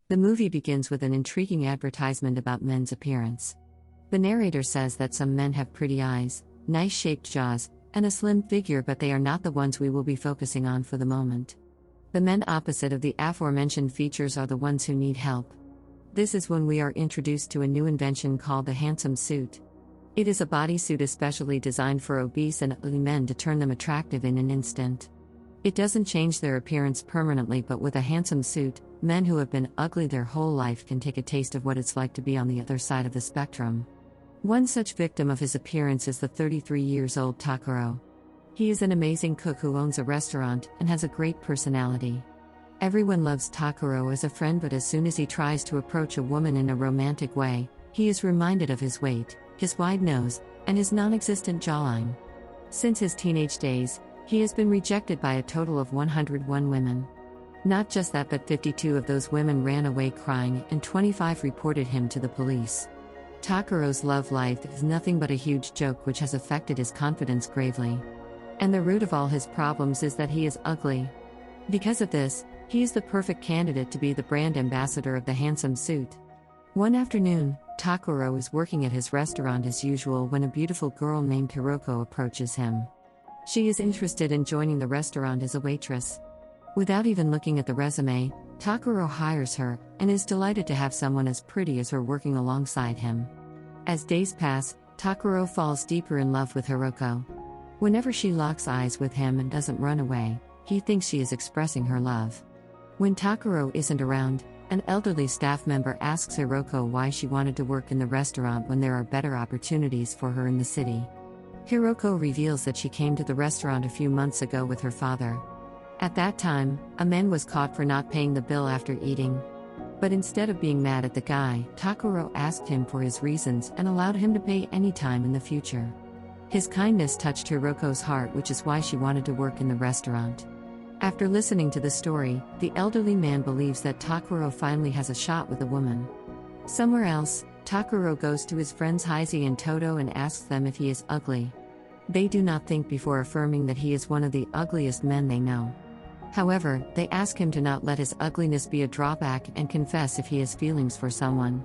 The movie begins with an intriguing advertisement about men's appearance. The narrator says that some men have pretty eyes, nice-shaped jaws, and a slim figure, but they are not the ones we will be focusing on for the moment. The men opposite of the aforementioned features are the ones who need help. This is when we are introduced to a new invention called the handsome suit. It is a bodysuit especially designed for obese and ugly men to turn them attractive in an instant. It doesn't change their appearance permanently, but with a handsome suit, men who have been ugly their whole life can take a taste of what it's like to be on the other side of the spectrum. One such victim of his appearance is the 33-year-old Takuro. He is an amazing cook who owns a restaurant and has a great personality. Everyone loves Takuro as a friend, but as soon as he tries to approach a woman in a romantic way, he is reminded of his weight, his wide nose, and his non-existent jawline. Since his teenage days, he has been rejected by a total of 101 women. Not just that, but 52 of those women ran away crying and 25 reported him to the police. Takuro's love life is nothing but a huge joke which has affected his confidence gravely. And the root of all his problems is that he is ugly. Because of this, he is the perfect candidate to be the brand ambassador of the handsome suit. One afternoon, Takuro is working at his restaurant as usual when a beautiful girl named Hiroko approaches him. She is interested in joining the restaurant as a waitress. Without even looking at the resume, Takuro hires her and is delighted to have someone as pretty as her working alongside him. As days pass, Takuro falls deeper in love with Hiroko. Whenever she locks eyes with him and doesn't run away, he thinks she is expressing her love. When Takuro isn't around, an elderly staff member asks Hiroko why she wanted to work in the restaurant when there are better opportunities for her in the city. Hiroko reveals that she came to the restaurant a few months ago with her father. At that time, a man was caught for not paying the bill after eating. But instead of being mad at the guy, Takuro asked him for his reasons and allowed him to pay any time in the future. His kindness touched Hiroko's heart, which is why she wanted to work in the restaurant. After listening to the story, the elderly man believes that Takuro finally has a shot with a woman. Somewhere else, Takuro goes to his friends Heizi and Toto and asks them if he is ugly. They do not think before affirming that he is one of the ugliest men they know. However, they ask him to not let his ugliness be a drawback and confess if he has feelings for someone.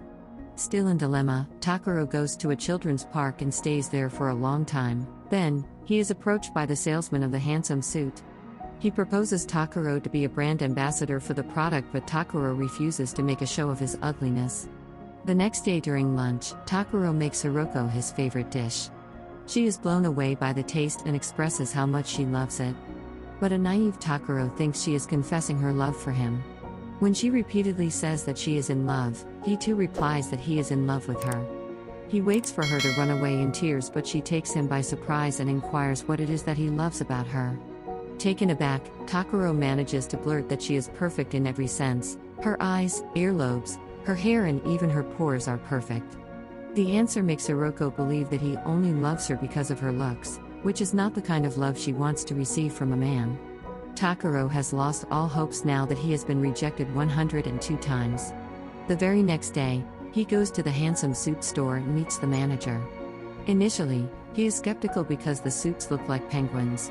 Still in dilemma, Takuro goes to a children's park and stays there for a long time. Then, he is approached by the salesman of the handsome suit. He proposes Takuro to be a brand ambassador for the product, but Takuro refuses to make a show of his ugliness. The next day during lunch, Takuro makes Hiroko his favorite dish. She is blown away by the taste and expresses how much she loves it. But a naive Takuro thinks she is confessing her love for him. When she repeatedly says that she is in love, he too replies that he is in love with her. He waits for her to run away in tears, but she takes him by surprise and inquires what it is that he loves about her. Taken aback, Takuro manages to blurt that she is perfect in every sense. Her eyes, earlobes, her hair, and even her pores are perfect. The answer makes Hiroko believe that he only loves her because of her looks, which is not the kind of love she wants to receive from a man. Takuro has lost all hopes now that he has been rejected 102 times. The very next day, he goes to the handsome suit store and meets the manager. Initially, he is skeptical because the suits look like penguins.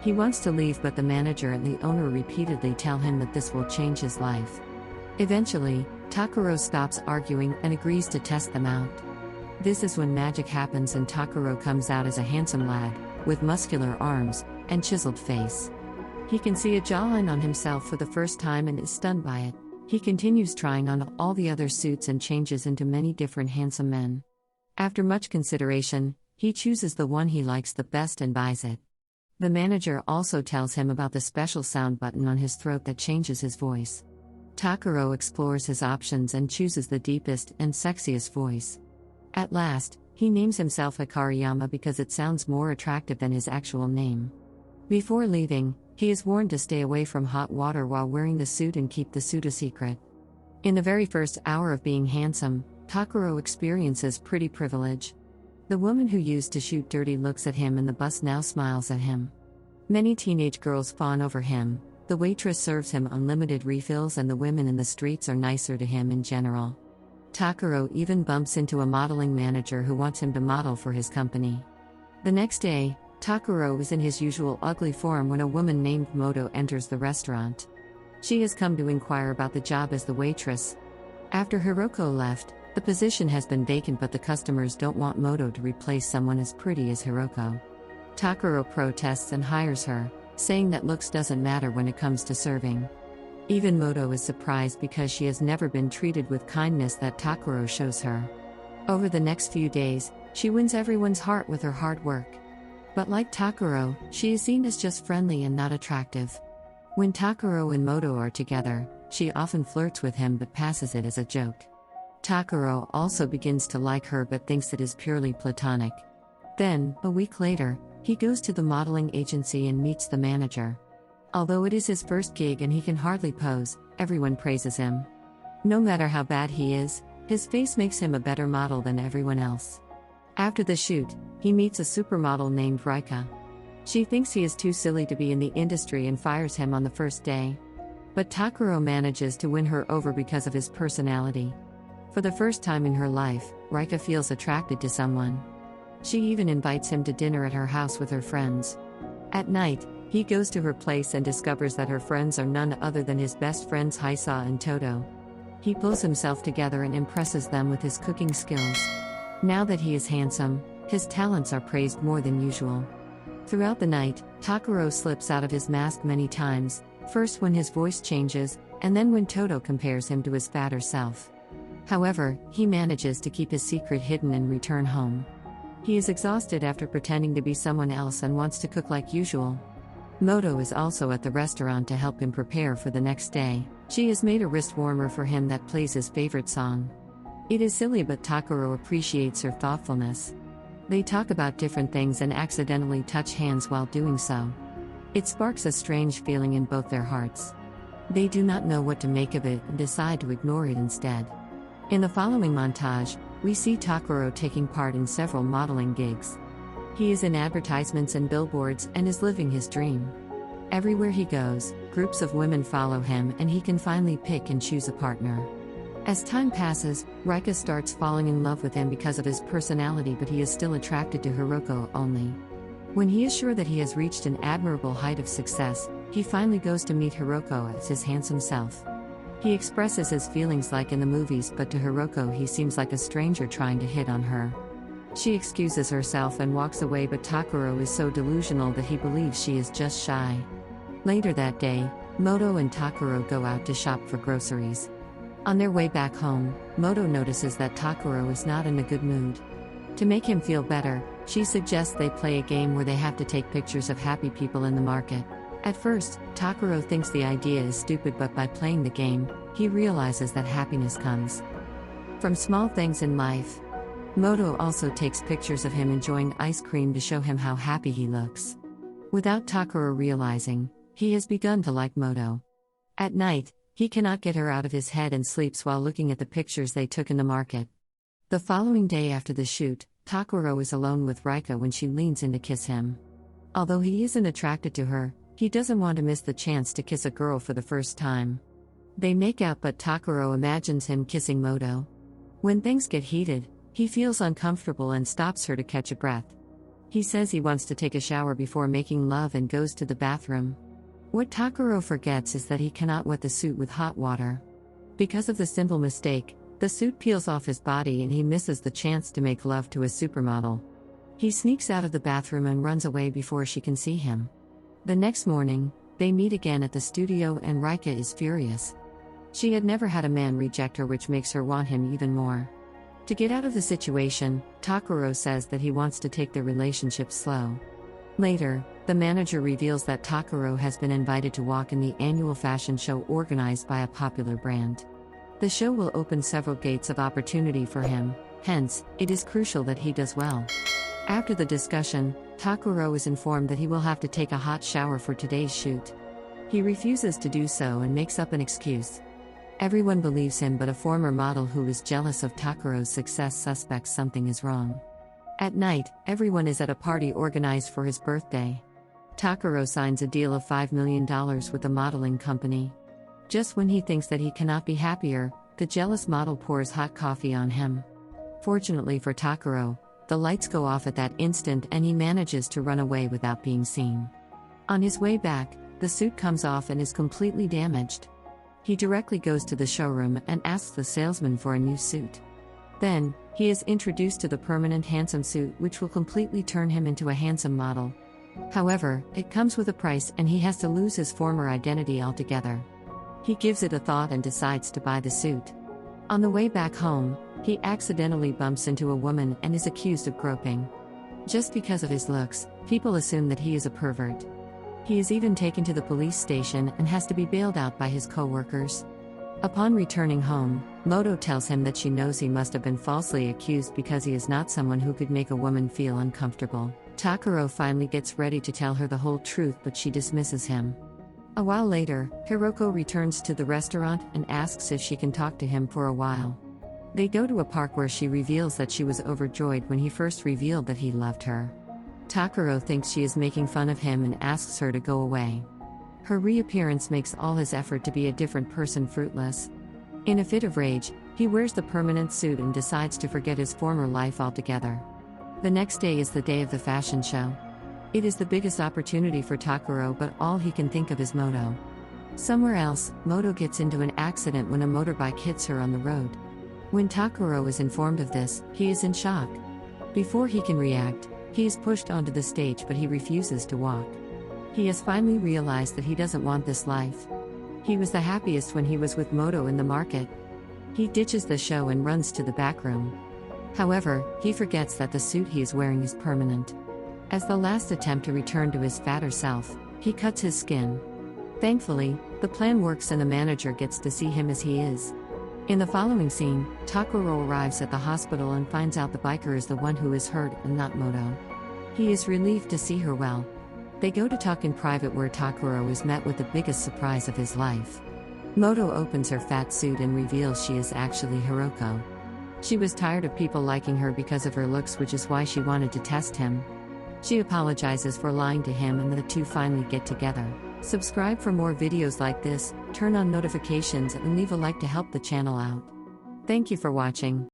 He wants to leave, but the manager and the owner repeatedly tell him that this will change his life. Eventually, Takuro stops arguing and agrees to test them out. This is when magic happens and Takuro comes out as a handsome lad, with muscular arms and chiseled face. He can see a jawline on himself for the first time and is stunned by it. He continues trying on all the other suits and changes into many different handsome men. After much consideration, he chooses the one he likes the best and buys it. The manager also tells him about the special sound button on his throat that changes his voice. Takuro explores his options and chooses the deepest and sexiest voice. At last, he names himself Hikariyama because it sounds more attractive than his actual name. Before leaving, he is warned to stay away from hot water while wearing the suit and keep the suit a secret. In the very first hour of being handsome, Takuro experiences pretty privilege. The woman who used to shoot dirty looks at him and the bus now smiles at him. Many teenage girls fawn over him, the waitress serves him unlimited refills, and the women in the streets are nicer to him in general. Takuro even bumps into a modeling manager who wants him to model for his company. The next day, Takuro is in his usual ugly form when a woman named Moto enters the restaurant. She has come to inquire about the job as the waitress. After Hiroko left, the position has been vacant, but the customers don't want Moto to replace someone as pretty as Hiroko. Takuro protests and hires her, saying that looks doesn't matter when it comes to serving. Even Moto is surprised because she has never been treated with kindness that Takuro shows her. Over the next few days, she wins everyone's heart with her hard work. But like Takuro, she is seen as just friendly and not attractive. When Takuro and Moto are together, she often flirts with him but passes it as a joke. Takuro also begins to like her but thinks it is purely platonic. Then, a week later, he goes to the modeling agency and meets the manager. Although it is his first gig and he can hardly pose, everyone praises him. No matter how bad he is, his face makes him a better model than everyone else. After the shoot, he meets a supermodel named Rika. She thinks he is too silly to be in the industry and fires him on the first day. But Takuro manages to win her over because of his personality. For the first time in her life, Rika feels attracted to someone. She even invites him to dinner at her house with her friends. At night, he goes to her place and discovers that her friends are none other than his best friends Haisa and Toto. He pulls himself together and impresses them with his cooking skills. Now that he is handsome, his talents are praised more than usual. Throughout the night, Takuro slips out of his mask many times, first when his voice changes, and then when Toto compares him to his fatter self. However, he manages to keep his secret hidden and return home. He is exhausted after pretending to be someone else and wants to cook like usual. Moto is also at the restaurant to help him prepare for the next day. She has made a wrist warmer for him that plays his favorite song. It is silly, but Takuro appreciates her thoughtfulness. They talk about different things and accidentally touch hands while doing so. It sparks a strange feeling in both their hearts. They do not know what to make of it and decide to ignore it instead. In the following montage, we see Takuro taking part in several modeling gigs. He is in advertisements and billboards and is living his dream. Everywhere he goes, groups of women follow him and he can finally pick and choose a partner. As time passes, Rika starts falling in love with him because of his personality, but he is still attracted to Hiroko only. When he is sure that he has reached an admirable height of success, he finally goes to meet Hiroko as his handsome self. He expresses his feelings like in the movies, but to Hiroko he seems like a stranger trying to hit on her. She excuses herself and walks away, but Takuro is so delusional that he believes she is just shy. Later that day, Moto and Takuro go out to shop for groceries. On their way back home, Moto notices that Takuro is not in a good mood. To make him feel better, she suggests they play a game where they have to take pictures of happy people in the market. At first, Takuro thinks the idea is stupid, but by playing the game, he realizes that happiness comes from small things in life. Moto also takes pictures of him enjoying ice cream to show him how happy he looks. Without Takuro realizing, he has begun to like Moto. At night, he cannot get her out of his head and sleeps while looking at the pictures they took in the market. The following day after the shoot, Takuro is alone with Rika when she leans in to kiss him. Although he isn't attracted to her, he doesn't want to miss the chance to kiss a girl for the first time. They make out, but Takuro imagines him kissing Moto. When things get heated, he feels uncomfortable and stops her to catch a breath. He says he wants to take a shower before making love and goes to the bathroom. What Takuro forgets is that he cannot wet the suit with hot water. Because of the simple mistake, the suit peels off his body and he misses the chance to make love to a supermodel. He sneaks out of the bathroom and runs away before she can see him. The next morning, they meet again at the studio and Rika is furious. She had never had a man reject her, which makes her want him even more. To get out of the situation, Takuro says that he wants to take their relationship slow. Later, the manager reveals that Takuro has been invited to walk in the annual fashion show organized by a popular brand. The show will open several gates of opportunity for him, hence, it is crucial that he does well. After the discussion, Takuro is informed that he will have to take a hot shower for today's shoot. He refuses to do so and makes up an excuse. Everyone believes him, but a former model who is jealous of Takuro's success suspects something is wrong. At night, everyone is at a party organized for his birthday. Takuro signs a deal of $5 million with a modeling company. Just when he thinks that he cannot be happier, the jealous model pours hot coffee on him. Fortunately for Takuro, the lights go off at that instant and he manages to run away without being seen. On his way back, the suit comes off and is completely damaged. He directly goes to the showroom and asks the salesman for a new suit. Then, he is introduced to the permanent handsome suit, which will completely turn him into a handsome model. However, it comes with a price and he has to lose his former identity altogether. He gives it a thought and decides to buy the suit. On the way back home, he accidentally bumps into a woman and is accused of groping. Just because of his looks, people assume that he is a pervert. He is even taken to the police station and has to be bailed out by his co-workers. Upon returning home, Moto tells him that she knows he must have been falsely accused because he is not someone who could make a woman feel uncomfortable. Takuro finally gets ready to tell her the whole truth, but she dismisses him. A while later, Hiroko returns to the restaurant and asks if she can talk to him for a while. They go to a park where she reveals that she was overjoyed when he first revealed that he loved her. Takuro thinks she is making fun of him and asks her to go away. Her reappearance makes all his effort to be a different person fruitless. In a fit of rage, he wears the permanent suit and decides to forget his former life altogether. The next day is the day of the fashion show. It is the biggest opportunity for Takuro, but all he can think of is Moto. Somewhere else, Moto gets into an accident when a motorbike hits her on the road. When Takuro is informed of this, he is in shock. Before he can react, he is pushed onto the stage, but he refuses to walk. He has finally realized that he doesn't want this life. He was the happiest when he was with Moto in the market. He ditches the show and runs to the back room. However, he forgets that the suit he is wearing is permanent. As the last attempt to return to his fatter self, he cuts his skin. Thankfully, the plan works and the manager gets to see him as he is. In the following scene, Takuro arrives at the hospital and finds out the biker is the one who is hurt and not Moto. He is relieved to see her well. They go to talk in private, where Takuro is met with the biggest surprise of his life. Moto opens her fat suit and reveals she is actually Hiroko. She was tired of people liking her because of her looks, which is why she wanted to test him. She apologizes for lying to him and the two finally get together. Subscribe for more videos like this, turn on notifications and leave a like to help the channel out. Thank you for watching.